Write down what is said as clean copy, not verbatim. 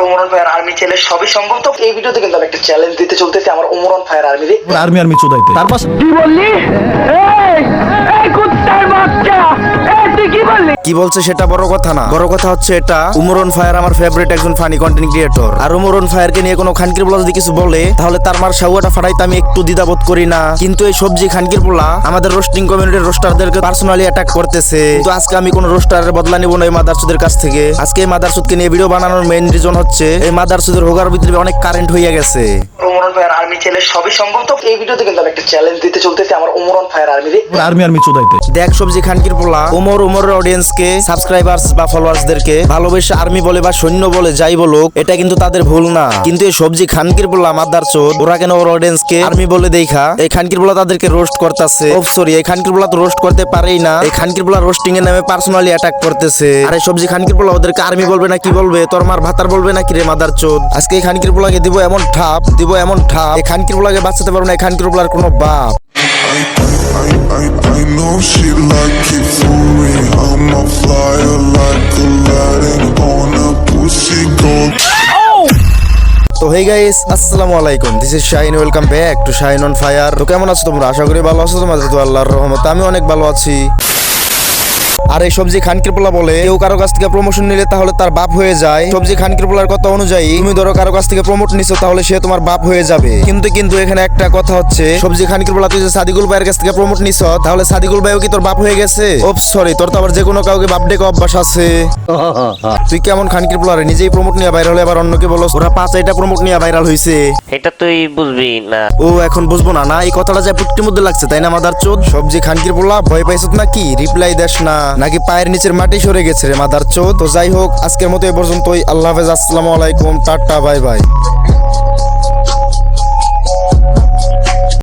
ওমরান ভাইয়ের আর্মি ছেলে সবই সম্ভব। তো এই ভিডিওতে কিন্তু আমি একটা চ্যালেঞ্জ দিতে চলতেছি আমার ওমরান ভাইয়ের আর্মিরে। আর্মি চোদাইতে তার পাশে কি বললি? এই কুত্তার বাচ্চা, তুই কি বললি? কি বলছে সেটা বড় কথা না, বড় কথা হচ্ছে এটা ওমরান ফায়ার আমার ফেভারিট একজন ফানি কন্টেন্ট ক্রিয়েটর। আর ওমরান ফায়ারকে নিয়ে কোনো খানকির পোলা যদি কিছু বলে তাহলে তার মার সাউয়াটা ফাটাইতে আমি একটু দ্বিধাবোধ করি না। কিন্তু এই সবজি খানকির পোলা আমাদের রোস্টিং কমিউনিটির রোস্টারদেরকে পার্সোনালি অ্যাটাক করতেছে। কিন্তু আজকে আমি কোনো রোস্টারের বদলা নিব না এই মাদারচুদের কাছ থেকে। আজকে এই মাদারচুদকে নিয়ে ভিডিও বানানোর মেইন রিজন হচ্ছে এই মাদারচুদের হোগার ভিতরে অনেক কারেন্ট হইয়া গেছে। ওমরান ভাইয়ের আর্মি ছেলে সবই সম্ভব। তো এই ভিডিওতে কিন্তু আমি একটা চ্যালেঞ্জ দিতে চলতেছি আমার ওমরান ভাইয়ের আর্মিরে। আর্মি চোদাইতে দেখ সবজি খানকির পোলা ওমরের অডিয়েন্সকে, সাবস্ক্রাইবার্স বা ফলোয়ার্সদেরকে ভালোবেসে আর্মি বলে বা সৈন্য বলে যাই বলুক, এটা কিন্তু তাদের ভুল না। কিন্তু এই সবজি খানকির পোলা মাদারচোদ ওরা কেন ওর অডিয়েন্সকে আর্মি বলে দেখা এই খানকির পোলা তাদেরকে রোস্ট করতেছে। সরি, এই খানকির পোলা তো রোস্ট করতে পারেই না, এই খানকির পোলা রোস্টিং এর নামে পার্সোনালি অ্যাটাক করতেছে। আর এই সবজি খানকির পোলা ওদেরকে আর্মি বলবে না কি বলবে, তোর মার ভাতার বলবে না কি রে মাদারচোদ। আজকে এই খানকির পোলাকে দিব এমন ঠাপ, এই খানকির পোলাকে বাঁচাতে পারবো না এই খানকির পোলার কোনো বাপ। I know she like it for me. I'm a flyer like Aladdin on a pussy gold. তো হেই গাইস, আসসালামু আলাইকুম, this is Shahin, welcome back to Shahin on fire. তো কেমন আছো তোমরা? আশা করি ভালো আছো। তোমাদের তো আল্লাহর রহমতে আমি অনেক ভালো আছি। আর এই সবজি খানকির পোলা বলে কেউ কারো কাছ থেকে প্রমোশন নিলে তাহলে তার বাপ হয়ে যায়। সবজি খানকির পোলার কথা অনুযায়ী তুমি ধরো কারো কাছ থেকে প্রমোট নিছো তাহলে সে তোমার বাপ হয়ে যাবে। কিন্তু এখানে একটা কথা হচ্ছে, সবজি খানকির পোলা তুই যে সাদিকুল ভাইয়ের কাছ থেকে প্রমোট নিছ তাহলে সাদিকুল ভাইও কি তোর বাপ হয়ে গেছে? সরি, তোর তো আবার যে কোনো কাউকে বাপ ডেকে অভ্যাস আছে। তুই কেমন খানকির পোলারে নিজেই প্রমোট নিয়ে ভাইরাল হলে আবার অন্যকে বলো ওরা 5-6টা প্রমোট নিয়ে ভাইরাল হইছে। এটা তুই বুঝবি না। ও এখন বুঝবো না? না, এই কথাটা যা পুটকির মধ্যে লাগছে তাই না মাদারচোদ? সবজি খানকির পোলা ভয় পাইছত নাকি? রিপ্লাই দেস না নাকি পায়ের নিচের মাটি সরে গেছে রে মাদারচোদ? তো যাই হোক, আজকের মতো এ পর্যন্তই। আল্লাহ হাফেজ, আসসালামু আলাইকুম, টাটা, বাই বাই।